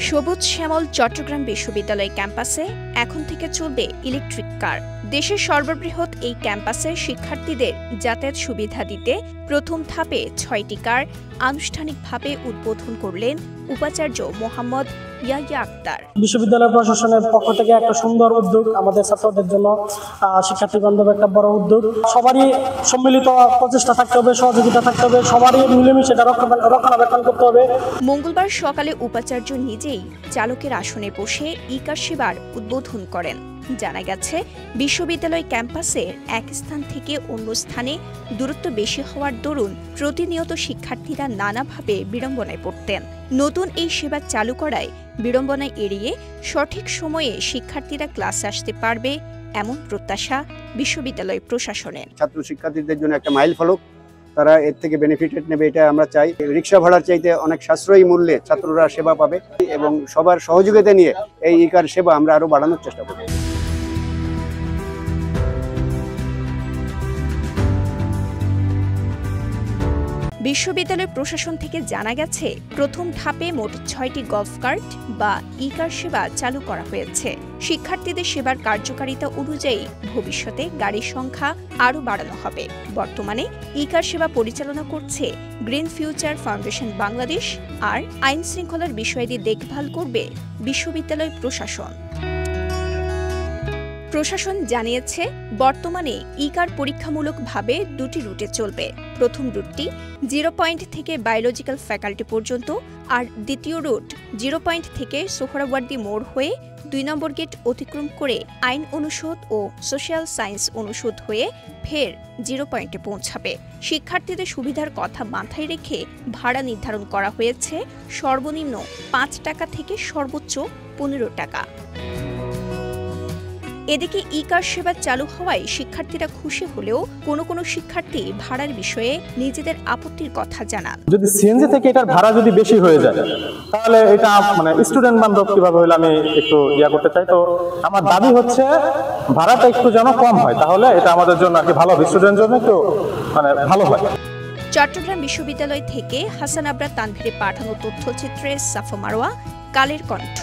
সবুজ শ্যামল চট্টগ্রাম বিশ্ববিদ্যালয় ক্যাম্পাসে এখন থেকে চলবে ইলেকট্রিক কার। দেশের সর্ববৃহৎ এই ক্যাম্পাসে শিক্ষার্থীদের যাতায়াত সুবিধা দিতে প্রথম ধাপে ৬টি কার আনুষ্ঠানিকভাবে উদ্বোধন করলেন উপাচার্য মোহাম্মদ ইয়াহিয়া আক্তার। বিশ্ববিদ্যালয় প্রশাসনের পক্ষ থেকে একটা সুন্দর উদ্যোগ, আমাদের ছাত্রদের জন্য শিক্ষার্থী বান্ধব একটা বড় উদ্যোগ। সবারই সম্মিলিত প্রচেষ্টা থাকতে হবে, সহযোগিতা থাকতে হবে, সবারই মিলেমিশে এটা রক্ষণাবেক্ষণ করতে হবে। মঙ্গলবার সকালে উপাচার্য নিজেই চালকের আসনে বসে ই-কার সেবার উদ্বোধন করেন। জানা গেছে, বিশ্ববিদ্যালয় ক্যাম্পাসের এক স্থান থেকে অন্য স্থানে দূরত্ব বেশি হওয়ার দরুন প্রতিনিয়ত শিক্ষার্থীরা নানাভাবে বিড়ম্বনায় পড়তেন। নতুন এই সেবা চালু করায় বিড়ম্বনায় এড়িয়ে সঠিক সময়ে শিক্ষার্থীরা ক্লাসে আসতে পারবে এমন প্রত্যাশা বিশ্ববিদ্যালয় প্রশাসনের। ছাত্র শিক্ষার্থীদের জন্য একটা মাইল ফলক, তারা এর থেকে বেনিফিটেড নেবে, এটা আমরা চাই। রিক্সা ভাড়ার চাইতে অনেক সাশ্রয়ী মূল্যে ছাত্ররা সেবা পাবে এবং সবার সহযোগিতা নিয়ে এই ই-কার সেবা আমরা আরো বাড়ানোর চেষ্টা করব। বিশ্ববিদ্যালয় প্রশাসন থেকে জানা গেছে, প্রথম ধাপে মোট ৬টি গলফ কার্ট বা ই-কার সেবা চালু করা হয়েছে। শিক্ষার্থীদের সেবার কার্যকারিতা অনুযায়ী ভবিষ্যতে গাড়ির সংখ্যা আরও বাড়ানো হবে। বর্তমানে ই-কার সেবা পরিচালনা করছে গ্রিন ফিউচার ফাউন্ডেশন বাংলাদেশ, আর আইন শৃঙ্খলার বিষয়াদি দেখভাল করবে বিশ্ববিদ্যালয় প্রশাসন। প্রশাসন জানিয়েছে, বর্তমানে ই-কার পরীক্ষামূলকভাবে 2টি রুটে চলবে। প্রথম রুটটি 0 পয়েন্ট থেকে বায়োলজিক্যাল ফ্যাকাল্টি পর্যন্ত, আর দ্বিতীয় রুট 0 পয়েন্ট থেকে সোহরাওয়ার্দী মোড় হয়ে 2 নম্বর গেট অতিক্রম করে আইন অনুষদ ও সোশ্যাল সায়েন্স অনুষদ হয়ে ফের 0 পয়েন্টে পৌঁছাবে। শিক্ষার্থীদের সুবিধার কথা মাথায় রেখে ভাড়া নির্ধারণ করা হয়েছে সর্বনিম্ন 5 টাকা থেকে সর্বোচ্চ 15 টাকা। এদিকে ই-কার সেবা চালু হওয়ায় শিক্ষার্থীরা খুশি হলেও কোনো শিক্ষার্থী ভাড়ার বিষয়ে নিজেদের আপত্তির কথা জানান। যদি সিএনজি থেকে এটার ভাড়া যদি বেশি হয়ে যায়, তাহলে এটা স্টুডেন্ট বান্ধব কিভাবে হলে আমি একটু করতে চাই। তো আমার দাবি হচ্ছে ভাড়াটা একটু যেন কম হয়, তাহলে এটা আমাদের জন্য আর কি ভালো হবে, স্টুডেন্টের জন্য একটু ভালো হয়। চট্টগ্রাম বিশ্ববিদ্যালয় থেকে হাসান আবরার তানভীরে পাঠানো তথ্যচিত্রে সাফা মারওয়া, কালের কণ্ঠ।